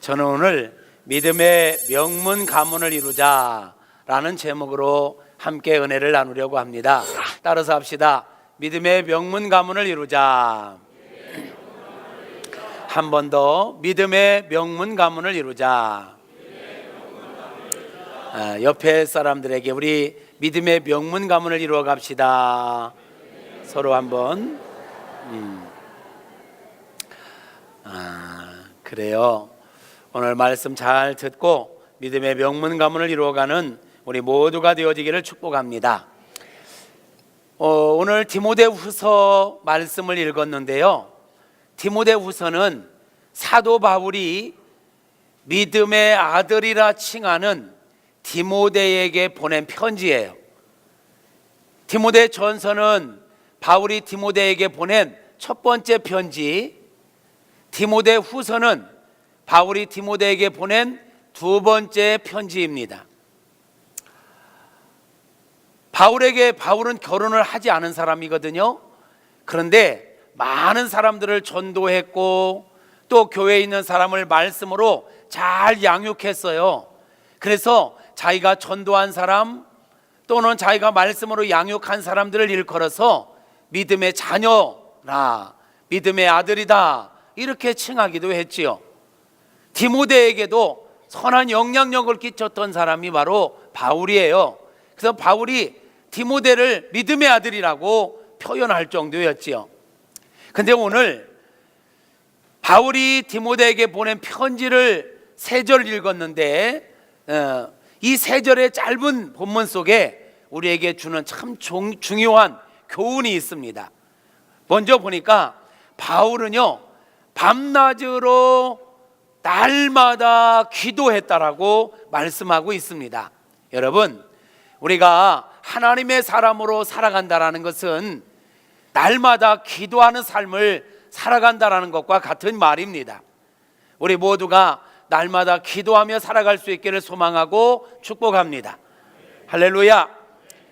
저는 오늘 믿음의 명문 가문을 이루자라는 제목으로 함께 은혜를 나누려고 합니다. 따라서 합시다. 믿음의 명문 가문을 이루자. 한 번 더 믿음의 명문 가문을 이루자. 옆에 사람들에게 우리 믿음의 명문 가문을 이루어 갑시다. 서로 한번. 그래요. 오늘 말씀 잘 듣고 믿음의 명문 가문을 이루어가는 우리 모두가 되어지기를 축복합니다. 오늘 디모데후서 말씀을 읽었는데요. 디모데후서는 사도 바울이 믿음의 아들이라 칭하는 디모데에게 보낸 편지예요. 디모데 전서는 바울이 디모데에게 보낸 첫 번째 편지, 디모데 후서는 바울이 디모데에게 보낸 두 번째 편지입니다. 바울은 결혼을 하지 않은 사람이거든요. 그런데 많은 사람들을 전도했고 또 교회에 있는 사람을 말씀으로 잘 양육했어요. 그래서 자기가 전도한 사람 또는 자기가 말씀으로 양육한 사람들을 일컬어서 믿음의 자녀라, 믿음의 아들이다 이렇게 칭하기도 했지요. 디모데에게도 선한 영향력을 끼쳤던 사람이 바로 바울이에요. 그래서 바울이 디모데를 믿음의 아들이라고 표현할 정도였지요. 근데 오늘 바울이 디모데에게 보낸 편지를 세 절 읽었는데 이 세 절의 짧은 본문 속에 우리에게 주는 참 중요한 교훈이 있습니다. 먼저 보니까 바울은요 밤낮으로 날마다 기도했다라고 말씀하고 있습니다. 여러분, 우리가 하나님의 사람으로 살아간다라는 것은 날마다 기도하는 삶을 살아간다라는 것과 같은 말입니다. 우리 모두가 날마다 기도하며 살아갈 수 있기를 소망하고 축복합니다. 할렐루야.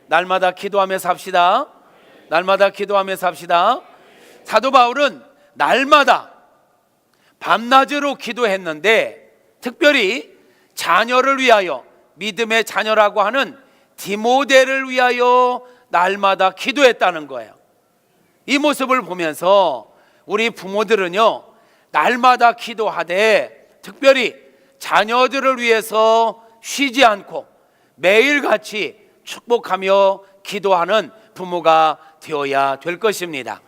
날마다 기도하며 삽시다. 날마다 기도하며 삽시다. 사도 바울은 날마다 밤낮으로 기도했는데 특별히 자녀를 위하여, 믿음의 자녀라고 하는 디모데를 위하여 날마다 기도했다는 거예요. 이 모습을 보면서 우리 부모들은요 날마다 기도하되 특별히 자녀들을 위해서 쉬지 않고 매일같이 축복하며 기도하는 부모가 되어야 될 것입니다.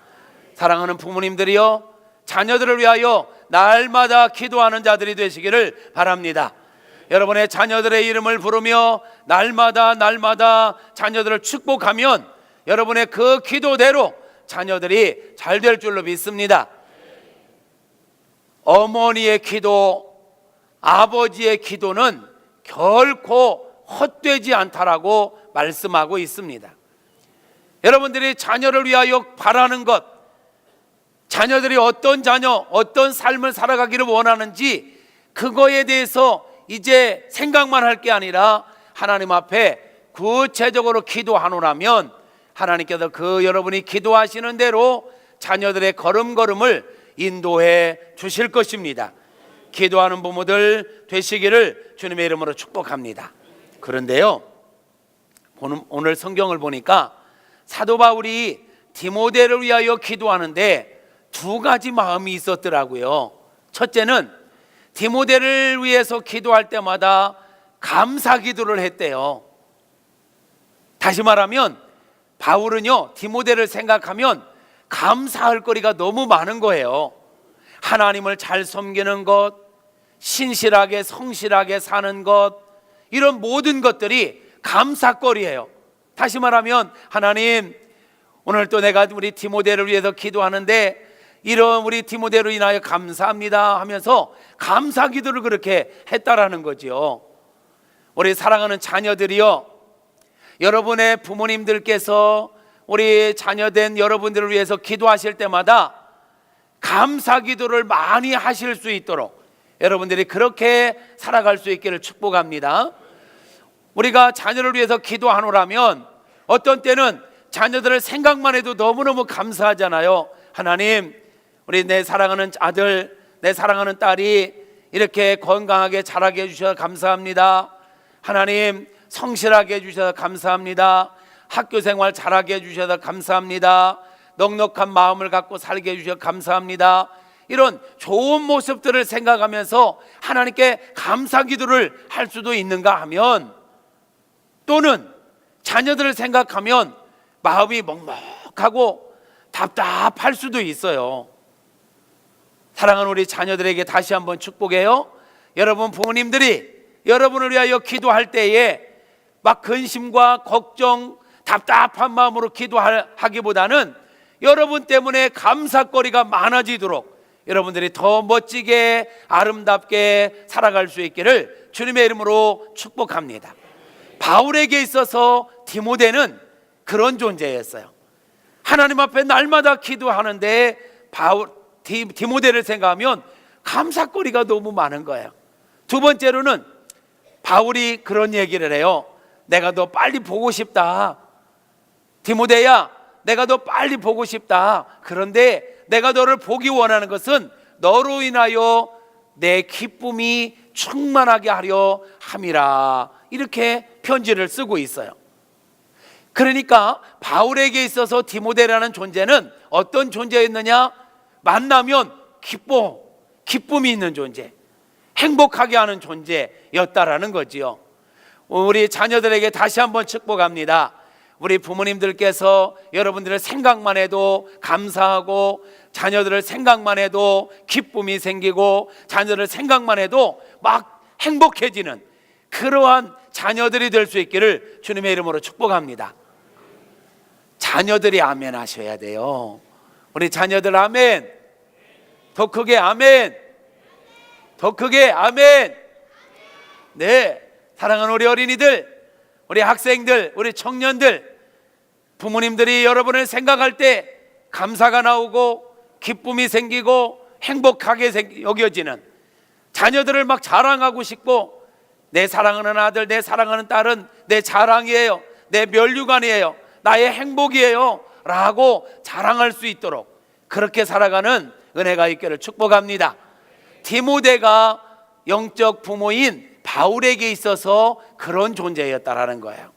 사랑하는 부모님들이요, 자녀들을 위하여 날마다 기도하는 자들이 되시기를 바랍니다. 여러분의 자녀들의 이름을 부르며 날마다 자녀들을 축복하면 여러분의 그 기도대로 자녀들이 잘 될 줄로 믿습니다. 어머니의 기도, 아버지의 기도는 결코 헛되지 않다라고 말씀하고 있습니다. 여러분들이 자녀를 위하여 바라는 것, 자녀들이 어떤 자녀, 어떤 삶을 살아가기를 원하는지 그거에 대해서 이제 생각만 할 게 아니라 하나님 앞에 구체적으로 기도하노라면 하나님께서 그 여러분이 기도하시는 대로 자녀들의 걸음걸음을 인도해 주실 것입니다. 기도하는 부모들 되시기를 주님의 이름으로 축복합니다. 그런데요, 오늘 성경을 보니까 사도 바울이 디모데를 위하여 기도하는데 두 가지 마음이 있었더라고요. 첫째는 디모데를 위해서 기도할 때마다 감사 기도를 했대요. 다시 말하면 바울은요 디모데를 생각하면 감사할 거리가 너무 많은 거예요. 하나님을 잘 섬기는 것, 신실하게 성실하게 사는 것, 이런 모든 것들이 감사거리예요. 다시 말하면 하나님, 오늘 또 내가 우리 디모데를 위해서 기도하는데 이런 우리 디모데로 인하여 감사합니다 하면서 감사 기도를 그렇게 했다라는 거죠. 우리 사랑하는 자녀들이요, 여러분의 부모님들께서 우리 자녀된 여러분들을 위해서 기도하실 때마다 감사 기도를 많이 하실 수 있도록 여러분들이 그렇게 살아갈 수 있기를 축복합니다. 우리가 자녀를 위해서 기도하노라면 어떤 때는 자녀들을 생각만 해도 너무너무 감사하잖아요. 하나님, 우리 내 사랑하는 아들, 내 사랑하는 딸이 이렇게 건강하게 자라게 해주셔서 감사합니다. 하나님, 성실하게 해주셔서 감사합니다. 학교생활 잘하게 해주셔서 감사합니다. 넉넉한 마음을 갖고 살게 해주셔서 감사합니다. 이런 좋은 모습들을 생각하면서 하나님께 감사 기도를 할 수도 있는가 하면, 또는 자녀들을 생각하면 마음이 먹먹하고 답답할 수도 있어요. 사랑하는 우리 자녀들에게 다시 한번 축복해요. 여러분 부모님들이 여러분을 위하여 기도할 때에 막 근심과 걱정, 답답한 마음으로 기도하기보다는 여러분 때문에 감사거리가 많아지도록 여러분들이 더 멋지게 아름답게 살아갈 수 있기를 주님의 이름으로 축복합니다. 바울에게 있어서 디모데는 그런 존재였어요. 하나님 앞에 날마다 기도하는데 디모데를 생각하면 감사거리가 너무 많은 거예요. 두 번째로는 바울이 그런 얘기를 해요. 내가 너 빨리 보고 싶다. 디모데야, 내가 너 빨리 보고 싶다. 그런데 내가 너를 보기 원하는 것은 너로 인하여 내 기쁨이 충만하게 하려 함이라. 이렇게 편지를 쓰고 있어요. 그러니까 바울에게 있어서 디모데라는 존재는 어떤 존재였느냐? 만나면 기쁨이 있는 존재, 행복하게 하는 존재였다라는 거지요. 우리 자녀들에게 다시 한번 축복합니다. 우리 부모님들께서 여러분들의 생각만 해도 감사하고, 자녀들을 생각만 해도 기쁨이 생기고, 자녀들 생각만 해도 막 행복해지는 그러한 자녀들이 될 수 있기를 주님의 이름으로 축복합니다. 자녀들이 아멘 하셔야 돼요. 우리 자녀들 아멘. 더 크게 아멘. 더 크게 아멘. 네, 사랑하는 우리 어린이들, 우리 학생들, 우리 청년들, 부모님들이 여러분을 생각할 때 감사가 나오고 기쁨이 생기고 행복하게 여겨지는, 자녀들을 막 자랑하고 싶고, 내 사랑하는 아들, 내 사랑하는 딸은 내 자랑이에요, 내 면류관이에요, 나의 행복이에요 라고 자랑할 수 있도록 그렇게 살아가는 은혜가 있기를 축복합니다. 디모데가 영적 부모인 바울에게 있어서 그런 존재였다라는 거예요.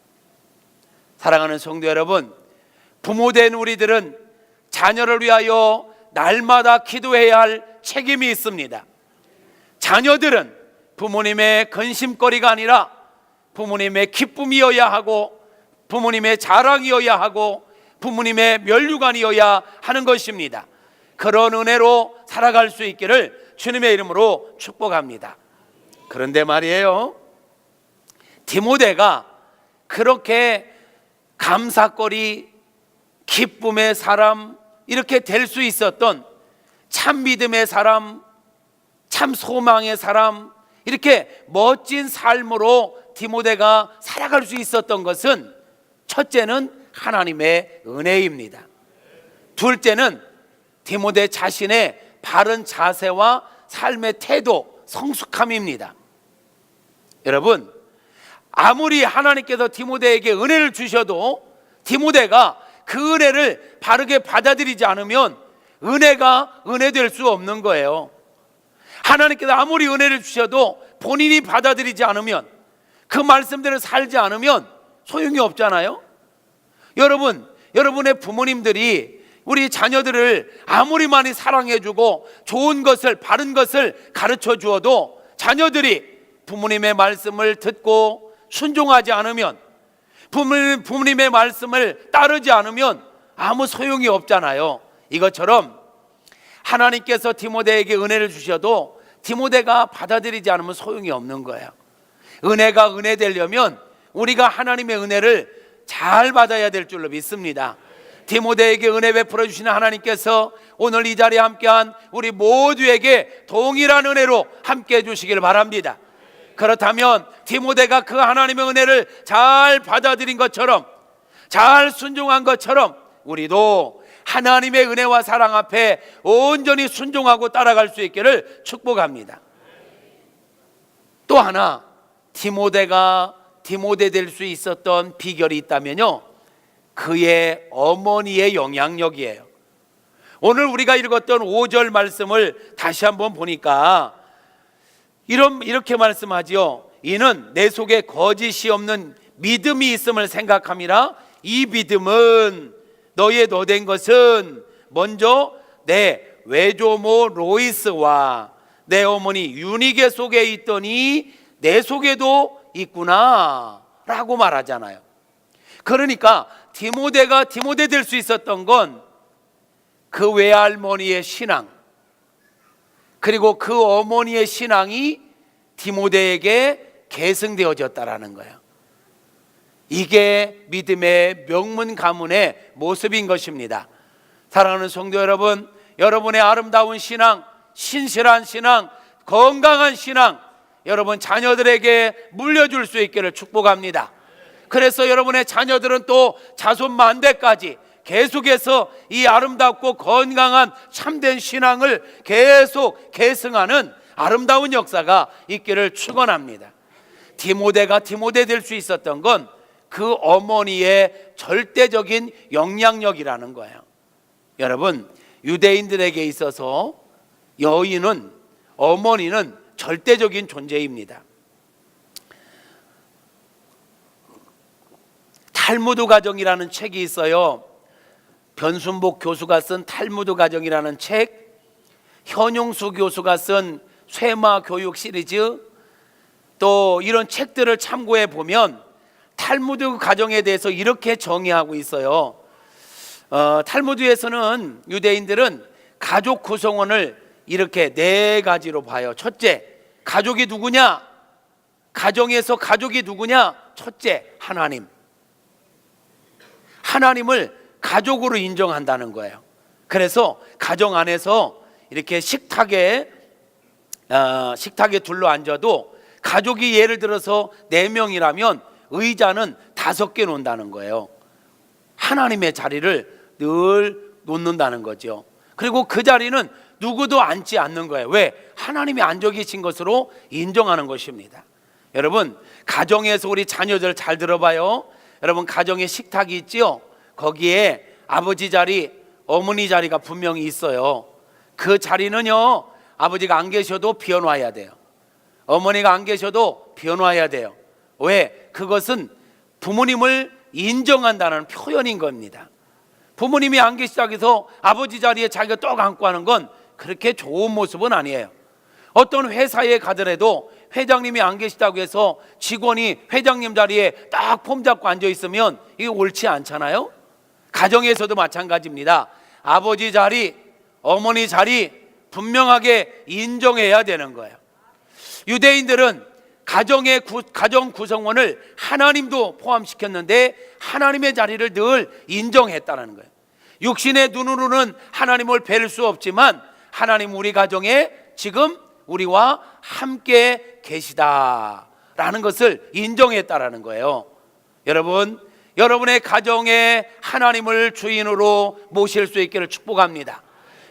사랑하는 성도 여러분, 부모된 우리들은 자녀를 위하여 날마다 기도해야 할 책임이 있습니다. 자녀들은 부모님의 근심거리가 아니라 부모님의 기쁨이어야 하고, 부모님의 자랑이어야 하고, 부모님의 면류관이어야 하는 것입니다. 그런 은혜로 살아갈 수 있기를 주님의 이름으로 축복합니다. 그런데 말이에요, 디모데가 그렇게 감사거리, 기쁨의 사람, 이렇게 될 수 있었던 참 믿음의 사람, 참 소망의 사람, 이렇게 멋진 삶으로 디모데가 살아갈 수 있었던 것은, 첫째는 하나님의 은혜입니다. 둘째는 디모데 자신의 바른 자세와 삶의 태도, 성숙함입니다. 여러분, 아무리 하나님께서 디모데에게 은혜를 주셔도 디모데가 그 은혜를 바르게 받아들이지 않으면 은혜가 은혜될 수 없는 거예요. 하나님께서 아무리 은혜를 주셔도 본인이 받아들이지 않으면, 그 말씀대로 살지 않으면 소용이 없잖아요. 여러분, 여러분의 부모님들이 우리 자녀들을 아무리 많이 사랑해주고 좋은 것을, 바른 것을 가르쳐 주어도 자녀들이 부모님의 말씀을 듣고 순종하지 않으면, 부모님의 말씀을 따르지 않으면 아무 소용이 없잖아요. 이것처럼 하나님께서 디모데에게 은혜를 주셔도 디모데가 받아들이지 않으면 소용이 없는 거예요. 은혜가 은혜 되려면 우리가 하나님의 은혜를 잘 받아야 될 줄로 믿습니다. 디모데에게 은혜 베풀어 주시는 하나님께서 오늘 이 자리에 함께한 우리 모두에게 동일한 은혜로 함께해 주시길 바랍니다. 그렇다면 디모데가 그 하나님의 은혜를 잘 받아들인 것처럼, 잘 순종한 것처럼 우리도 하나님의 은혜와 사랑 앞에 온전히 순종하고 따라갈 수 있기를 축복합니다. 또 하나, 디모데가 디모데 될 수 있었던 비결이 있다면요, 그의 어머니의 영향력이에요. 오늘 우리가 읽었던 5절 말씀을 다시 한번 보니까 이렇게 말씀하지요. 이는 내 속에 거짓이 없는 믿음이 있음을 생각함이라. 이 믿음은 너의 너된 것은 먼저 내 외조모 로이스와 내 어머니 유니게 속에 있더니 내 속에도 있구나 라고 말하잖아요. 그러니까 디모데가 디모데 될 수 있었던 건 그 외할머니의 신앙, 그리고 그 어머니의 신앙이 디모데에게 계승되어졌다라는 거예요. 이게 믿음의 명문 가문의 모습인 것입니다. 사랑하는 성도 여러분, 여러분의 아름다운 신앙, 신실한 신앙, 건강한 신앙, 여러분 자녀들에게 물려줄 수 있기를 축복합니다. 그래서 여러분의 자녀들은 또 자손 만대까지 계속해서 이 아름답고 건강한 참된 신앙을 계속 계승하는 아름다운 역사가 있기를 축원합니다. 디모데가 디모데 될 수 있었던 건 그 어머니의 절대적인 영향력이라는 거예요. 여러분, 유대인들에게 있어서 여인은, 어머니는 절대적인 존재입니다. 탈무드 가정이라는 책이 있어요. 변순복 교수가 쓴 탈무드 가정이라는 책, 현용수 교수가 쓴 쇠마 교육 시리즈, 또 이런 책들을 참고해 보면 탈무드 가정에 대해서 이렇게 정의하고 있어요. 탈무드에서는 유대인들은 가족 구성원을 이렇게 4가지로 봐요. 첫째, 가족이 누구냐? 가정에서 가족이 누구냐? 첫째, 하나님. 하나님을 가족으로 인정한다는 거예요. 그래서 가정 안에서 이렇게 식탁에 둘러 앉아도 가족이 예를 들어서 4명이라면 의자는 5개 놓는다는 거예요. 하나님의 자리를 늘 놓는다는 거죠. 그리고 그 자리는 누구도 앉지 않는 거예요. 왜? 하나님이 앉아 계신 것으로 인정하는 것입니다. 여러분, 가정에서 우리 자녀들 잘 들어봐요. 여러분, 가정에 식탁이 있지요. 거기에 아버지 자리, 어머니 자리가 분명히 있어요. 그 자리는요, 아버지가 안 계셔도 비워놔야 돼요. 어머니가 안 계셔도 비워놔야 돼요. 왜? 그것은 부모님을 인정한다는 표현인 겁니다. 부모님이 안 계시다고 해서 아버지 자리에 자기가 떡 앉고 하는 건 그렇게 좋은 모습은 아니에요. 어떤 회사에 가더라도 회장님이 안 계시다고 해서 직원이 회장님 자리에 딱 폼 잡고 앉아 있으면 이게 옳지 않잖아요. 가정에서도 마찬가지입니다. 아버지 자리, 어머니 자리 분명하게 인정해야 되는 거예요. 유대인들은 가정 구성원을 하나님도 포함시켰는데 하나님의 자리를 늘 인정했다는 거예요. 육신의 눈으로는 하나님을 뵐 수 없지만 하나님 우리 가정에 지금 우리와 함께 계시다라는 것을 인정했다라는 거예요. 여러분, 여러분의 가정에 하나님을 주인으로 모실 수 있기를 축복합니다.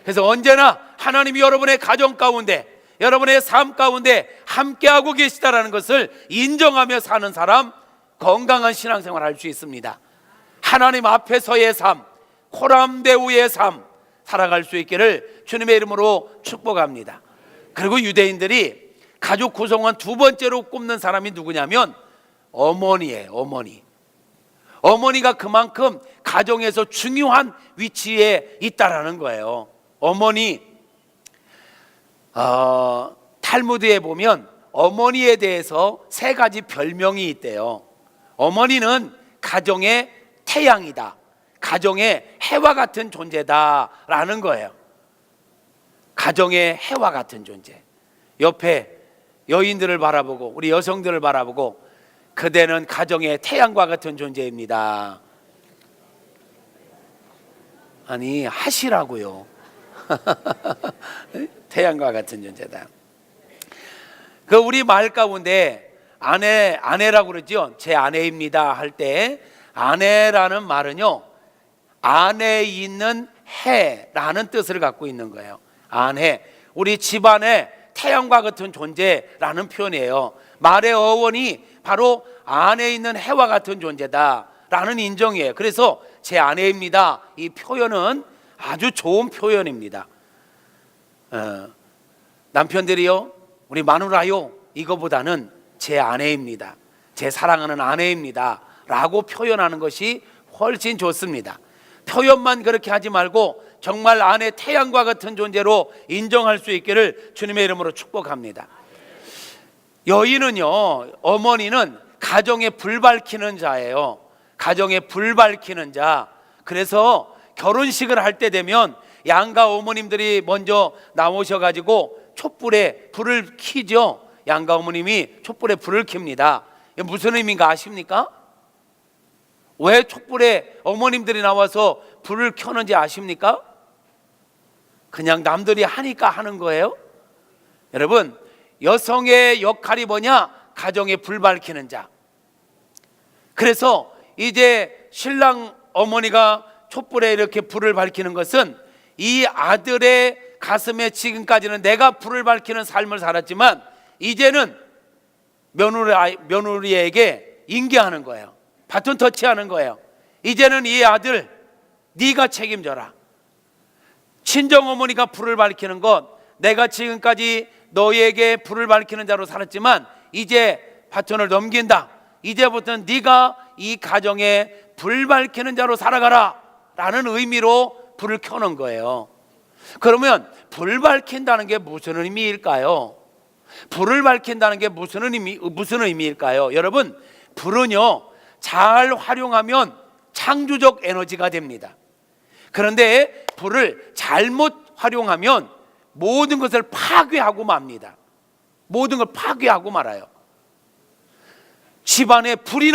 그래서 언제나 하나님이 여러분의 가정 가운데, 여러분의 삶 가운데 함께하고 계시다라는 것을 인정하며 사는 사람, 건강한 신앙생활을 할 수 있습니다. 하나님 앞에서의 삶, 코람데우의 삶 살아갈 수 있기를 주님의 이름으로 축복합니다. 그리고 유대인들이 가족 구성원 2번째로 꼽는 사람이 누구냐면 어머니예요. 어머니가 그만큼 가정에서 중요한 위치에 있다라는 거예요. 어머니, 탈무드에 보면 어머니에 대해서 3가지 별명이 있대요. 어머니는 가정의 태양이다, 가정의 해와 같은 존재다라는 거예요. 가정의 해와 같은 존재. 옆에 여인들을 바라보고 우리 여성들을 바라보고 그대는 가정의 태양과 같은 존재입니다. 아니, 하시라고요. 태양과 같은 존재다. 그 우리 말 가운데 아내라고 그러죠. 제 아내입니다 할 때 아내라는 말은요, 안에 있는 해라는 뜻을 갖고 있는 거예요. 아내, 우리 집안의 태양과 같은 존재라는 표현이에요. 말의 어원이 바로 안에 있는 해와 같은 존재다라는 인정이에요. 그래서 제 아내입니다, 이 표현은 아주 좋은 표현입니다. 남편들이요, 우리 마누라요, 이거보다는 제 아내입니다, 제 사랑하는 아내입니다 라고 표현하는 것이 훨씬 좋습니다. 표현만 그렇게 하지 말고 정말 아내 태양과 같은 존재로 인정할 수 있기를 주님의 이름으로 축복합니다. 여인은요, 어머니는 가정에 불 밝히는 자예요. 가정에 불 밝히는 자. 그래서 결혼식을 할 때 되면 양가 어머님들이 먼저 나오셔가지고 촛불에 불을 켜죠. 양가 어머님이 촛불에 불을 켭니다. 이게 무슨 의미인가 아십니까? 왜 촛불에 어머님들이 나와서 불을 켜는지 아십니까? 그냥 남들이 하니까 하는 거예요. 여러분, 여성의 역할이 뭐냐? 가정에 불 밝히는 자. 그래서 이제 신랑 어머니가 촛불에 이렇게 불을 밝히는 것은 이 아들의 가슴에 지금까지는 내가 불을 밝히는 삶을 살았지만 이제는 며느리에게 인계하는 거예요. 바톤 터치하는 거예요. 이제는 이 아들 네가 책임져라. 친정어머니가 불을 밝히는 것, 내가 지금까지 너희에게 불을 밝히는 자로 살았지만 이제 바톤을 넘긴다. 이제부터는 네가 이 가정에 불 밝히는 자로 살아가라 라는 의미로 불을 켜는 거예요. 그러면 불 밝힌다는 게 무슨 의미일까요? 불을 밝힌다는 게 무슨 의미일까요? 여러분, 불은요, 잘 활용하면 창조적 에너지가 됩니다. 그런데 불을 잘못 활용하면 모든 것을 파괴하고 맙니다. 모든 걸 파괴하고 말아요. 집안에 불이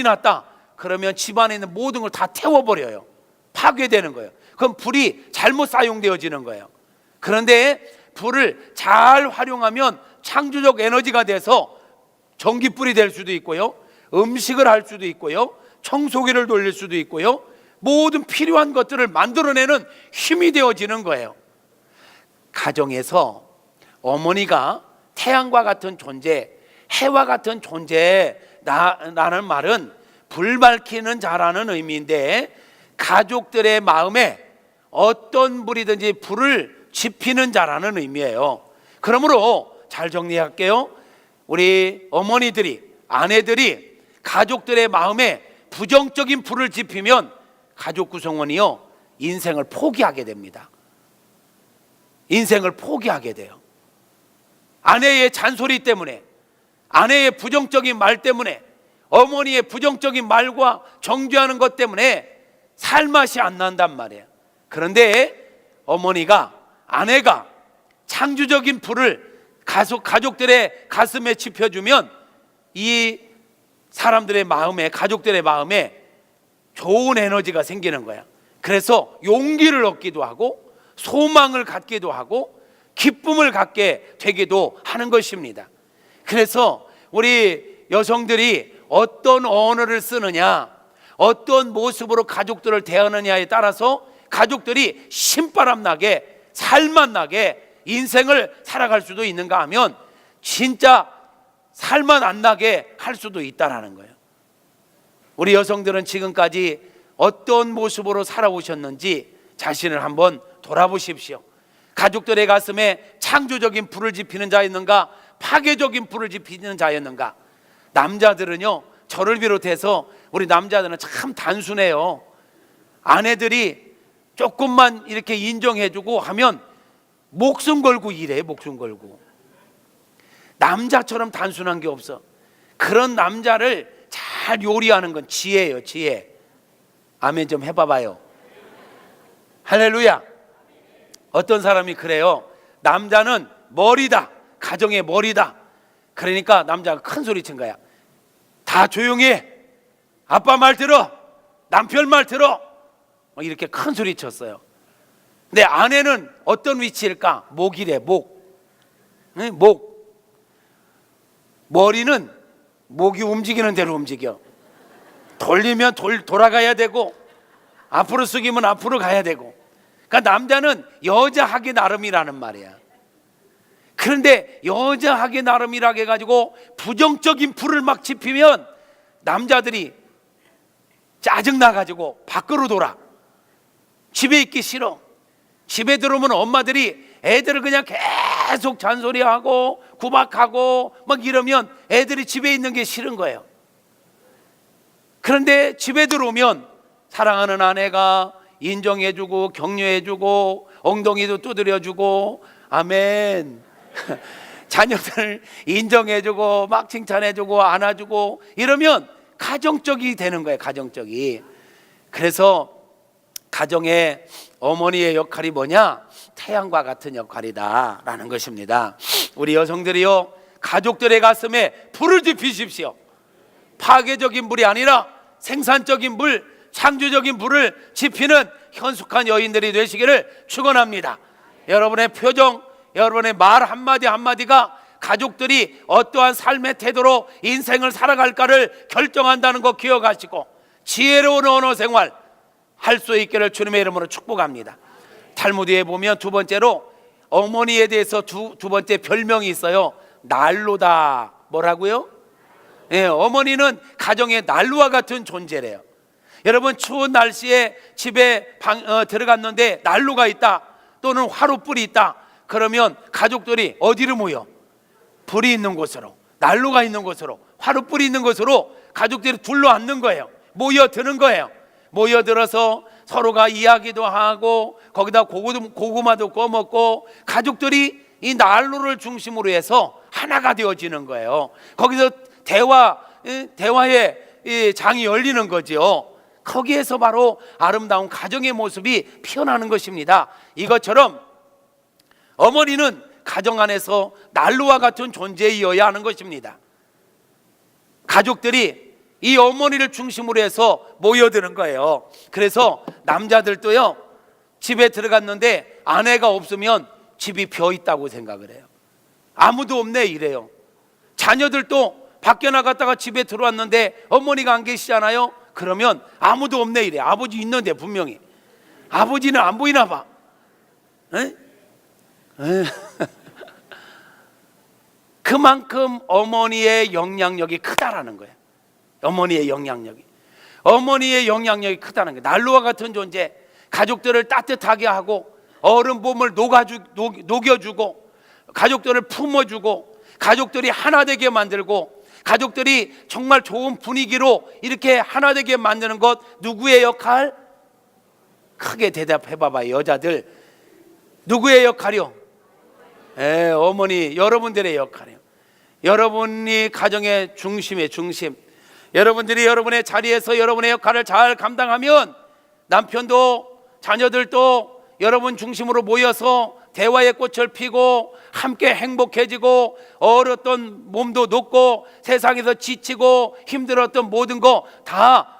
났다. 그러면 집안에 있는 모든 걸 다 태워버려요. 파괴되는 거예요. 그럼 불이 잘못 사용되어지는 거예요. 그런데 불을 잘 활용하면 창조적 에너지가 돼서 전기불이 될 수도 있고요, 음식을 할 수도 있고요, 청소기를 돌릴 수도 있고요, 모든 필요한 것들을 만들어내는 힘이 되어지는 거예요. 가정에서 어머니가 태양과 같은 존재, 해와 같은 존재라는 말은 불 밝히는 자라는 의미인데, 가족들의 마음에 어떤 불이든지 불을 지피는 자라는 의미예요. 그러므로 잘 정리할게요. 우리 어머니들이, 아내들이 가족들의 마음에 부정적인 불을 지피면 가족 구성원이요, 인생을 포기하게 됩니다. 인생을 포기하게 돼요. 아내의 잔소리 때문에, 아내의 부정적인 말 때문에, 어머니의 부정적인 말과 정죄하는 것 때문에 살맛이 안 난단 말이에요. 그런데 어머니가, 아내가 창조적인 불을 가족들의 가슴에 지펴주면 이 사람들의 마음에, 가족들의 마음에 좋은 에너지가 생기는 거야. 그래서 용기를 얻기도 하고 소망을 갖기도 하고 기쁨을 갖게 되기도 하는 것입니다. 그래서 우리 여성들이 어떤 언어를 쓰느냐, 어떤 모습으로 가족들을 대하느냐에 따라서 가족들이 신바람 나게, 살맛 나게 인생을 살아갈 수도 있는가 하면 진짜 살맛 안 나게 할 수도 있다는 거예요. 우리 여성들은 지금까지 어떤 모습으로 살아오셨는지 자신을 한번 돌아보십시오. 가족들의 가슴에 창조적인 불을 지피는 자였는가, 파괴적인 불을 지피는 자였는가? 남자들은요, 저를 비롯해서 우리 남자들은 참 단순해요. 아내들이 조금만 이렇게 인정해주고 하면 목숨 걸고 일해. 목숨 걸고. 남자처럼 단순한 게 없어. 그런 남자를 잘 요리하는 건 지혜예요. 지혜. 아멘 좀 해봐봐요. 할렐루야. 어떤 사람이 그래요. 남자는 머리다. 가정의 머리다. 그러니까 남자가 큰 소리 친 거야. 다 조용히 해. 아빠 말 들어. 남편 말 들어. 이렇게 큰 소리 쳤어요. 근데 아내는 어떤 위치일까? 목이래. 목. 목. 머리는 목이 움직이는 대로 움직여. 돌리면 돌아가야 되고, 앞으로 숙이면 앞으로 가야 되고. 그러니까 남자는 여자 하기 나름이라는 말이야. 그런데 여자 하기 나름이라 해가지고 부정적인 불을 막 지피면 남자들이 짜증나가지고 밖으로 돌아. 집에 있기 싫어. 집에 들어오면 엄마들이 애들을 그냥 계속 잔소리하고 구박하고 막 이러면 애들이 집에 있는 게 싫은 거예요. 그런데 집에 들어오면 사랑하는 아내가 인정해주고 격려해주고 엉덩이도 두드려주고 아멘 자녀들 인정해주고 막 칭찬해주고 안아주고 이러면 가정적이 되는 거예요. 가정적이. 그래서 가정의 어머니의 역할이 뭐냐? 태양과 같은 역할이다 라는 것입니다. 우리 여성들이요, 가족들의 가슴에 불을 지피십시오. 파괴적인 불이 아니라 생산적인 불, 창조적인 불을 지피는 현숙한 여인들이 되시기를 축원합니다. 여러분의 표정, 여러분의 말 한마디 한마디가 가족들이 어떠한 삶의 태도로 인생을 살아갈까를 결정한다는 거 기억하시고 지혜로운 언어 생활 할 수 있기를 주님의 이름으로 축복합니다. 탈무드에 보면 두 번째로 어머니에 대해서 두 번째 별명이 있어요. 난로다. 뭐라고요? 어머니는 가정의 난로와 같은 존재래요. 여러분, 추운 날씨에 집에 들어갔는데 난로가 있다 또는 화로불이 있다 그러면 가족들이 어디로 모여? 불이 있는 곳으로, 난로가 있는 곳으로, 화로불이 있는 곳으로 가족들이 둘러앉는 거예요. 모여드는 거예요. 모여들어서 서로가 이야기도 하고 거기다 고구마도 구워 먹고 가족들이 이 난로를 중심으로 해서 하나가 되어지는 거예요. 거기서 대화의 장이 열리는 거죠. 거기에서 바로 아름다운 가정의 모습이 피어나는 것입니다. 이것처럼 어머니는 가정 안에서 난로와 같은 존재이어야 하는 것입니다. 가족들이 이 어머니를 중심으로 해서 모여드는 거예요. 그래서 남자들도요, 집에 들어갔는데 아내가 없으면 집이 비어 있다고 생각을 해요. 아무도 없네 이래요. 자녀들도 밖에 나갔다가 집에 들어왔는데 어머니가 안 계시잖아요. 그러면 아무도 없네 이래. 아버지 있는데 분명히 아버지는 안 보이나 봐. 그만큼 어머니의 영향력이 크다라는 거예요. 어머니의 영향력이 크다는 거예요. 난로와 같은 존재, 가족들을 따뜻하게 하고 어른 몸을 녹여주고 가족들을 품어주고 가족들이 하나 되게 만들고 가족들이 정말 좋은 분위기로 이렇게 하나 되게 만드는 것, 누구의 역할? 크게 대답해 봐봐요. 여자들 누구의 역할이요? 어머니, 여러분들의 역할이에요. 여러분이 가정의 중심의 중심. 여러분들이 여러분의 자리에서 여러분의 역할을 잘 감당하면 남편도 자녀들도 여러분 중심으로 모여서 대화의 꽃을 피고 함께 행복해지고 어렸던 몸도 녹고 세상에서 지치고 힘들었던 모든 거 다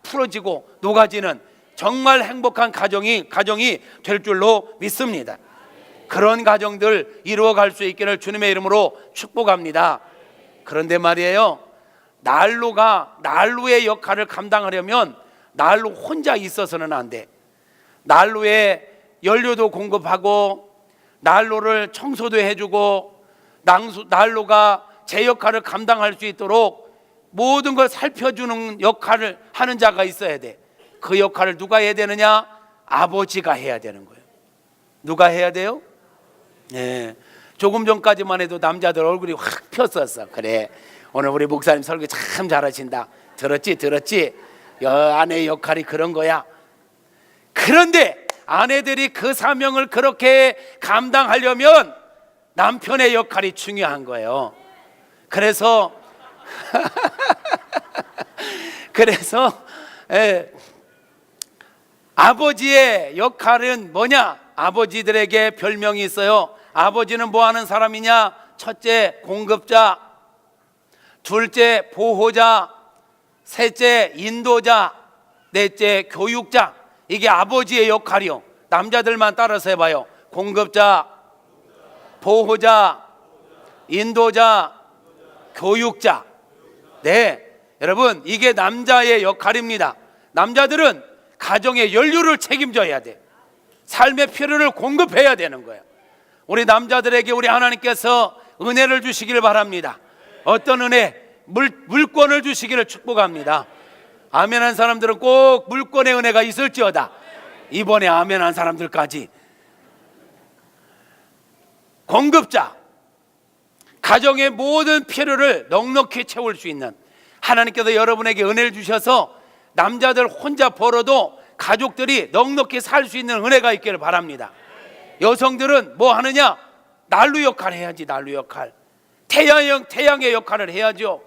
풀어지고 녹아지는 정말 행복한 가정이 될 줄로 믿습니다. 그런 가정들 이루어갈 수 있기를 주님의 이름으로 축복합니다. 그런데 말이에요, 난로의 역할을 감당하려면 난로 혼자 있어서는 안 돼. 난로에 연료도 공급하고 난로를 청소도 해주고 난로가 제 역할을 감당할 수 있도록 모든 걸 살펴주는 역할을 하는 자가 있어야 돼. 그 역할을 누가 해야 되느냐? 아버지가 해야 되는 거예요. 누가 해야 돼요? 조금 전까지만 해도 남자들 얼굴이 확 폈었어. 그래, 오늘 우리 목사님 설교 참 잘하신다. 들었지? 아내의 역할이 그런 거야. 그런데 아내들이 그 사명을 그렇게 감당하려면 남편의 역할이 중요한 거예요. 그래서 아버지의 역할은 뭐냐? 아버지들에게 별명이 있어요. 아버지는 뭐 하는 사람이냐? 첫째, 공급자. 둘째, 보호자. 셋째, 인도자. 넷째, 교육자. 이게 아버지의 역할이요. 남자들만 따라서 해봐요. 공급자, 보호자, 인도자, 교육자. 네, 여러분, 이게 남자의 역할입니다. 남자들은 가정의 연료를 책임져야 돼. 삶의 필요를 공급해야 되는 거예요. 우리 남자들에게 우리 하나님께서 은혜를 주시기를 바랍니다. 어떤 은혜? 물권을 주시기를 축복합니다. 아멘한 사람들은 꼭 물권의 은혜가 있을지어다. 이번에 아멘 한 사람들까지. 공급자, 가정의 모든 필요를 넉넉히 채울 수 있는, 하나님께서 여러분에게 은혜를 주셔서 남자들 혼자 벌어도 가족들이 넉넉히 살 수 있는 은혜가 있기를 바랍니다. 여성들은 뭐 하느냐? 난로 역할 해야지. 난로 역할, 태양의 역할을 해야죠.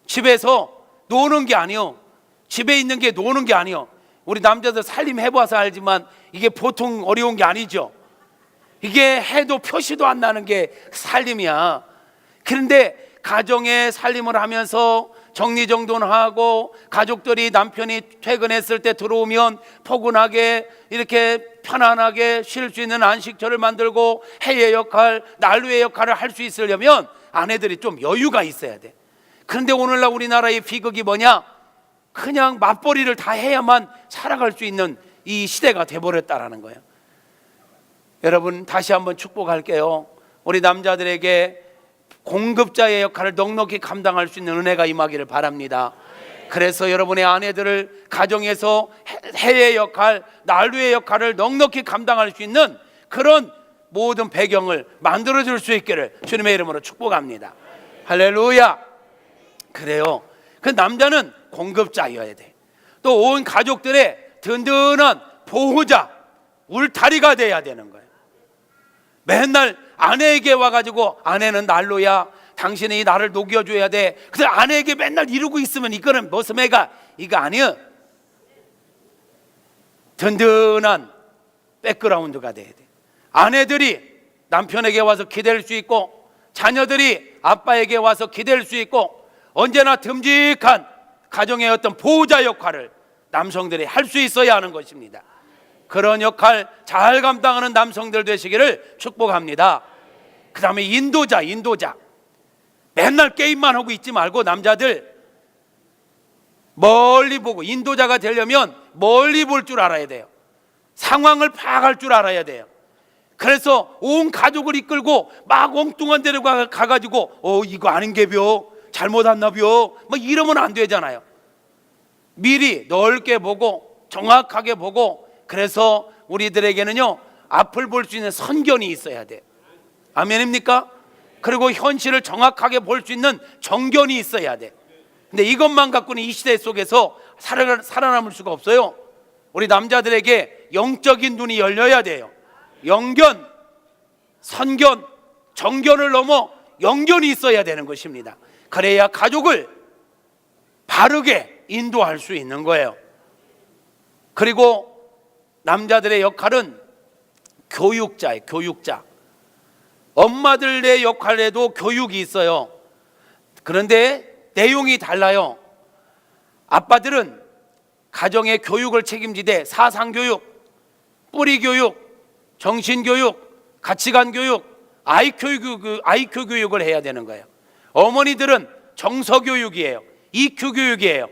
집에서 노는 게 아니요, 집에 있는 게 노는 게 아니요. 우리 남자들 살림 해봐서 알지만 이게 보통 어려운 게 아니죠. 이게 해도 표시도 안 나는 게 살림이야. 그런데 가정의 살림을 하면서 정리정돈하고, 가족들이 남편이 퇴근했을 때 들어오면 포근하게 이렇게 편안하게 쉴 수 있는 안식처를 만들고, 해의 역할, 난로의 역할을 할 수 있으려면 아내들이 좀 여유가 있어야 돼. 그런데 오늘날 우리나라의 비극이 뭐냐? 그냥 맞벌이를 다 해야만 살아갈 수 있는 이 시대가 돼버렸다라는 거예요. 여러분, 다시 한번 축복할게요. 우리 남자들에게 공급자의 역할을 넉넉히 감당할 수 있는 은혜가 임하기를 바랍니다. 그래서 여러분의 아내들을 가정에서 해의 역할, 난로의 역할을 넉넉히 감당할 수 있는 그런 모든 배경을 만들어줄 수 있기를 주님의 이름으로 축복합니다. 할렐루야. 그래요. 그 남자는 공급자여야 돼. 또 온 가족들의 든든한 보호자, 울타리가 돼야 되는 거예요. 맨날 아내에게 와가지고, 아내는 난로야, 당신이 나를 녹여줘야 돼. 근데 아내에게 맨날 이러고 있으면 이거는 무슨 애가, 이거 아니야. 든든한 백그라운드가 돼야 돼. 아내들이 남편에게 와서 기댈 수 있고, 자녀들이 아빠에게 와서 기댈 수 있고, 언제나 듬직한 가정의 어떤 보호자 역할을 남성들이 할 수 있어야 하는 것입니다. 그런 역할 잘 감당하는 남성들 되시기를 축복합니다. 그 다음에 인도자. 맨날 게임만 하고 있지 말고 남자들 멀리 보고, 인도자가 되려면 멀리 볼 줄 알아야 돼요. 상황을 파악할 줄 알아야 돼요. 그래서 온 가족을 이끌고 막 엉뚱한 데로 가가지고 이거 아닌 게벼, 잘못했나벼, 막 이러면 안 되잖아요. 미리 넓게 보고 정확하게 보고, 그래서 우리들에게는요, 앞을 볼 수 있는 선견이 있어야 돼. 아멘입니까? 그리고 현실을 정확하게 볼 수 있는 정견이 있어야 돼. 근데 이것만 갖고는 이 시대 속에서 살아남을 수가 없어요. 우리 남자들에게 영적인 눈이 열려야 돼요. 영견, 선견, 정견을 넘어 영견이 있어야 되는 것입니다. 그래야 가족을 바르게 인도할 수 있는 거예요. 그리고 남자들의 역할은 교육자예요. 교육자. 엄마들의 역할에도 교육이 있어요. 그런데 내용이 달라요. 아빠들은 가정의 교육을 책임지되 사상교육, 뿌리교육, 정신교육, 가치관교육, IQ 교육을 해야 되는 거예요. 어머니들은 정서교육이에요. EQ 교육이에요.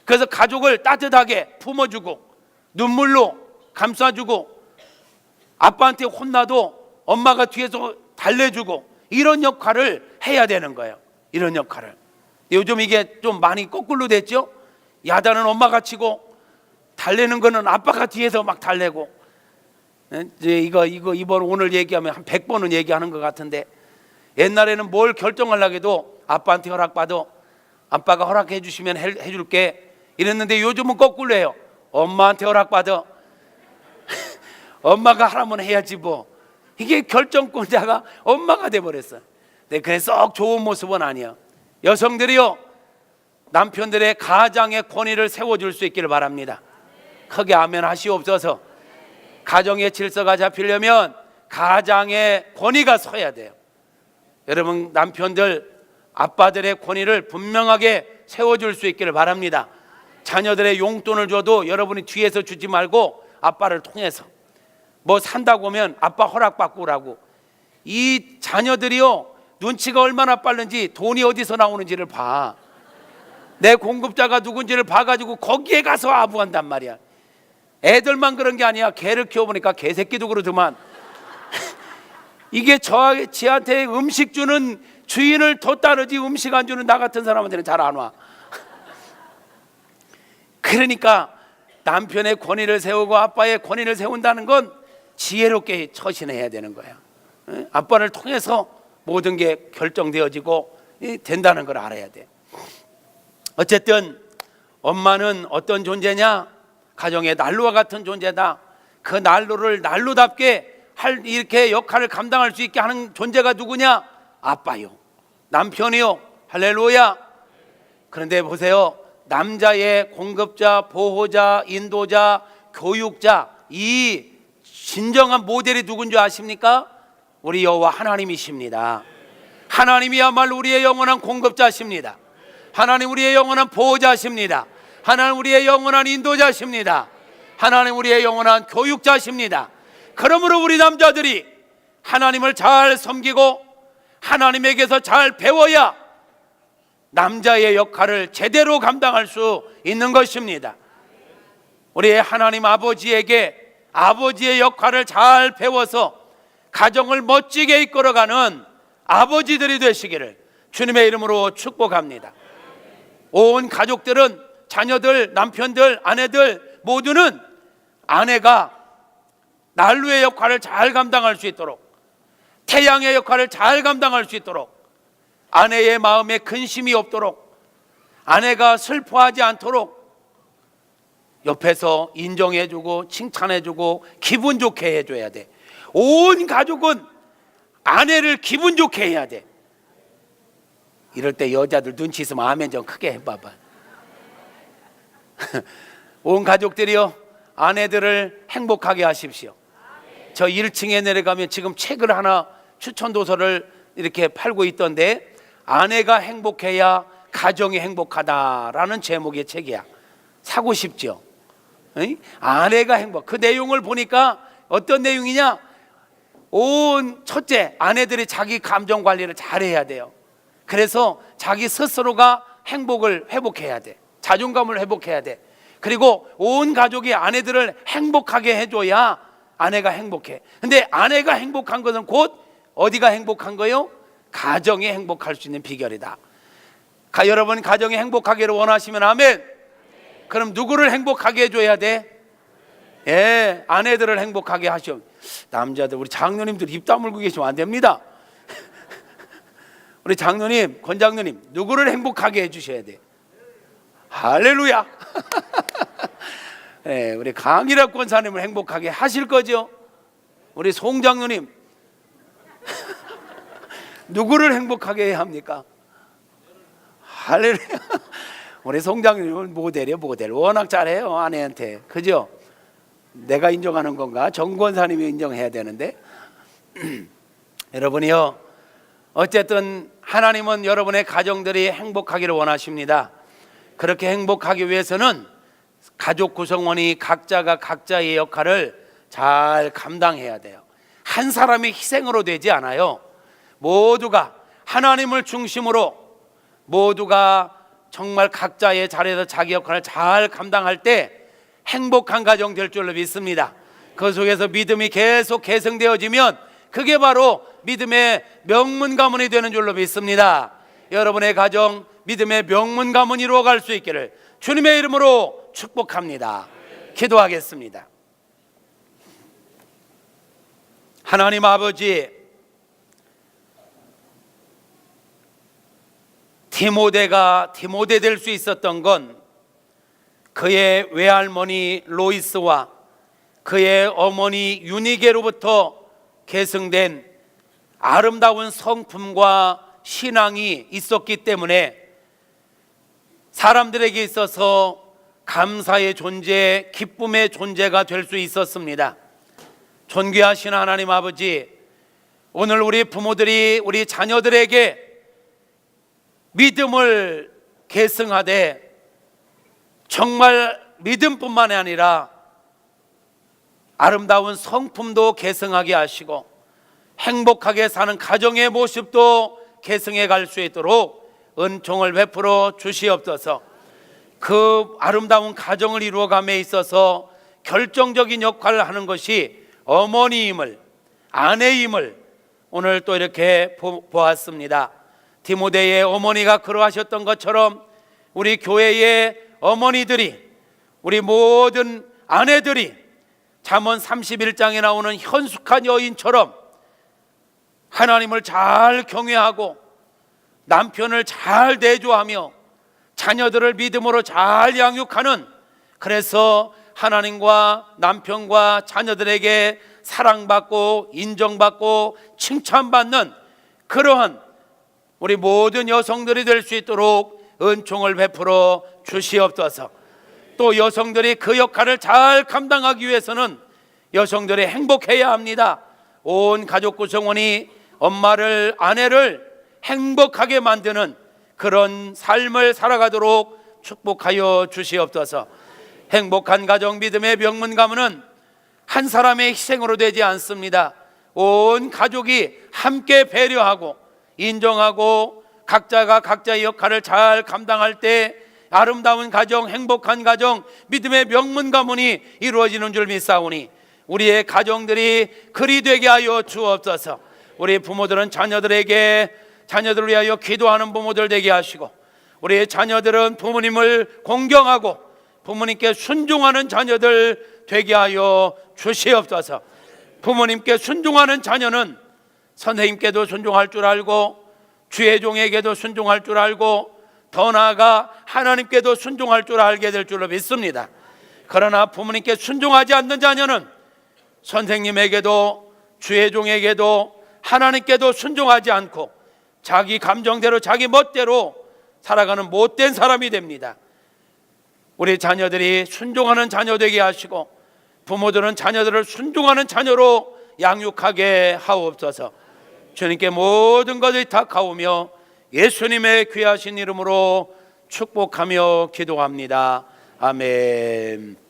그래서 가족을 따뜻하게 품어주고, 눈물로 감싸주고, 아빠한테 혼나도 엄마가 뒤에서 달래주고, 이런 역할을 해야 되는 거예요. 이런 역할을. 요즘 이게 좀 많이 거꾸로 됐죠. 야단은 엄마가 치고 달래는 거는 아빠가 뒤에서 막 달래고. 이제 이거 이번 오늘 얘기하면 한 100번은 얘기하는 것 같은데, 옛날에는 뭘 결정하려고 해도 아빠한테 허락받아, 아빠가 허락해 주시면 해줄게 이랬는데, 요즘은 거꾸로 해요. 엄마한테 허락받아. 엄마가 하라면 해야지 뭐. 이게 결정권자가 엄마가 돼버렸어. 네, 그래서 썩 좋은 모습은 아니야. 여성들이요, 남편들의 가장의 권위를 세워줄 수 있기를 바랍니다. 크게 아멘 하시옵소서. 가정의 질서가 잡히려면 가장의 권위가 서야 돼요. 여러분, 남편들, 아빠들의 권위를 분명하게 세워줄 수 있기를 바랍니다. 자녀들의 용돈을 줘도 여러분이 뒤에서 주지 말고 아빠를 통해서, 뭐 산다고 하면 아빠 허락받고 오라고. 이 자녀들이요, 눈치가 얼마나 빠른지 돈이 어디서 나오는지를 봐. 내 공급자가 누군지를 봐가지고 거기에 가서 아부한단 말이야. 애들만 그런 게 아니야. 개를 키워보니까 개새끼도 그러더만. 이게 지한테 음식 주는 주인을 더 따르지, 음식 안 주는 나 같은 사람한테는 잘 안 와. 그러니까 남편의 권위를 세우고 아빠의 권위를 세운다는 건 지혜롭게 처신해야 되는 거야. 아빠를 통해서 모든 게 결정되어지고 된다는 걸 알아야 돼. 어쨌든 엄마는 어떤 존재냐? 가정의 난로와 같은 존재다. 그 난로를 난로답게 이렇게 역할을 감당할 수 있게 하는 존재가 누구냐? 아빠요, 남편이요. 할렐루야. 그런데 보세요, 남자의 공급자, 보호자, 인도자, 교육자, 이 진정한 모델이 누군지 아십니까? 우리 여호와 하나님이십니다. 하나님이야말로 우리의 영원한 공급자십니다. 하나님 우리의 영원한 보호자십니다. 하나님 우리의 영원한 인도자십니다. 하나님 우리의 영원한 교육자십니다. 그러므로 우리 남자들이 하나님을 잘 섬기고 하나님에게서 잘 배워야 남자의 역할을 제대로 감당할 수 있는 것입니다. 우리의 하나님 아버지에게 아버지의 역할을 잘 배워서 가정을 멋지게 이끌어가는 아버지들이 되시기를 주님의 이름으로 축복합니다. 온 가족들은, 자녀들, 남편들, 아내들 모두는 아내가 난로의 역할을 잘 감당할 수 있도록, 태양의 역할을 잘 감당할 수 있도록, 아내의 마음에 근심이 없도록, 아내가 슬퍼하지 않도록 옆에서 인정해주고 칭찬해주고 기분 좋게 해줘야 돼. 온 가족은 아내를 기분 좋게 해야 돼. 이럴 때 여자들 눈치 있으면 아멘 좀 크게 해봐봐. 온 가족들이요, 아내들을 행복하게 하십시오. 저 1층에 내려가면 지금 책을 하나, 추천 도서를 이렇게 팔고 있던데, 아내가 행복해야 가정이 행복하다라는 제목의 책이야. 사고 싶죠? 아내가 행복. 그 내용을 보니까 어떤 내용이냐? 첫째, 아내들이 자기 감정 관리를 잘해야 돼요. 그래서 자기 스스로가 행복을 회복해야 돼. 자존감을 회복해야 돼. 그리고 온 가족이 아내들을 행복하게 해줘야 아내가 행복해. 근데 아내가 행복한 것은 곧 어디가 행복한 거요? 가정이 행복할 수 있는 비결이다. 여러분 가정이 행복하기를 원하시면 아멘. 그럼 누구를 행복하게 해줘야 돼? 예, 아내들을 행복하게 하시오. 남자들, 우리 장로님들 입 다물고 계시면 안 됩니다. 우리 장로님, 권장로님, 누구를 행복하게 해주셔야 돼? 할렐루야. 네, 우리 강일학 권사님을 행복하게 하실 거죠? 우리 송장로님 누구를 행복하게 해야 합니까? 할렐루야. 우리 송장로님은 모델이에요, 모델. 워낙 잘해요, 아내한테. 그죠? 내가 인정하는 건가? 정 권사님이 인정해야 되는데. 여러분이요, 어쨌든 하나님은 여러분의 가정들이 행복하기를 원하십니다. 그렇게 행복하기 위해서는 가족 구성원이 각자가 각자의 역할을 잘 감당해야 돼요. 한 사람의 희생으로 되지 않아요. 모두가 하나님을 중심으로, 모두가 정말 각자의 자리에서 자기 역할을 잘 감당할 때 행복한 가정 될 줄로 믿습니다. 그 속에서 믿음이 계속 계승되어지면 그게 바로 믿음의 명문 가문이 되는 줄로 믿습니다. 여러분의 가정 믿음의 명문 가문이 이루어갈 수 있기를 주님의 이름으로 축복합니다. 기도하겠습니다. 하나님 아버지, 디모데가 디모데 될 수 있었던 건 그의 외할머니 로이스와 그의 어머니 유니게로부터 계승된 아름다운 성품과 신앙이 있었기 때문에 사람들에게 있어서 감사의 존재, 기쁨의 존재가 될 수 있었습니다. 존귀하신 하나님 아버지, 오늘 우리 부모들이 우리 자녀들에게 믿음을 계승하되 정말 믿음뿐만 아니라 아름다운 성품도 계승하게 하시고 행복하게 사는 가정의 모습도 계승해 갈 수 있도록 은총을 베풀어 주시옵소서. 그 아름다운 가정을 이루어감에 있어서 결정적인 역할을 하는 것이 어머니임을, 아내임을 오늘 또 이렇게 보았습니다. 디모데의 어머니가 그러하셨던 것처럼 우리 교회의 어머니들이 우리 모든 아내들이 잠언 31장에 나오는 현숙한 여인처럼 하나님을 잘 경외하고 남편을 잘 대조하며 자녀들을 믿음으로 잘 양육하는, 그래서 하나님과 남편과 자녀들에게 사랑받고 인정받고 칭찬받는 그러한 우리 모든 여성들이 될 수 있도록 은총을 베풀어 주시옵소서. 또 여성들이 그 역할을 잘 감당하기 위해서는 여성들이 행복해야 합니다. 온 가족 구성원이 엄마를, 아내를 행복하게 만드는 그런 삶을 살아가도록 축복하여 주시옵소서. 행복한 가정 믿음의 명문 가문은 한 사람의 희생으로 되지 않습니다. 온 가족이 함께 배려하고 인정하고 각자가 각자의 역할을 잘 감당할 때 아름다운 가정, 행복한 가정, 믿음의 명문 가문이 이루어지는 줄 믿사오니 우리의 가정들이 그리 되게 하여 주옵소서. 우리 부모들은 자녀들을 위하여 기도하는 부모들 되게 하시고, 우리의 자녀들은 부모님을 공경하고 부모님께 순종하는 자녀들 되게 하여 주시옵소서. 부모님께 순종하는 자녀는 선생님께도 순종할 줄 알고 주의 종에게도 순종할 줄 알고 더 나아가 하나님께도 순종할 줄 알게 될 줄로 믿습니다. 그러나 부모님께 순종하지 않는 자녀는 선생님에게도 주의 종에게도 하나님께도 순종하지 않고 자기 감정대로 자기 멋대로 살아가는 못된 사람이 됩니다. 우리 자녀들이 순종하는 자녀 되게 하시고 부모들은 자녀들을 순종하는 자녀로 양육하게 하옵소서. 주님께 모든 것을 탁하오며 예수님의 귀하신 이름으로 축복하며 기도합니다. 아멘.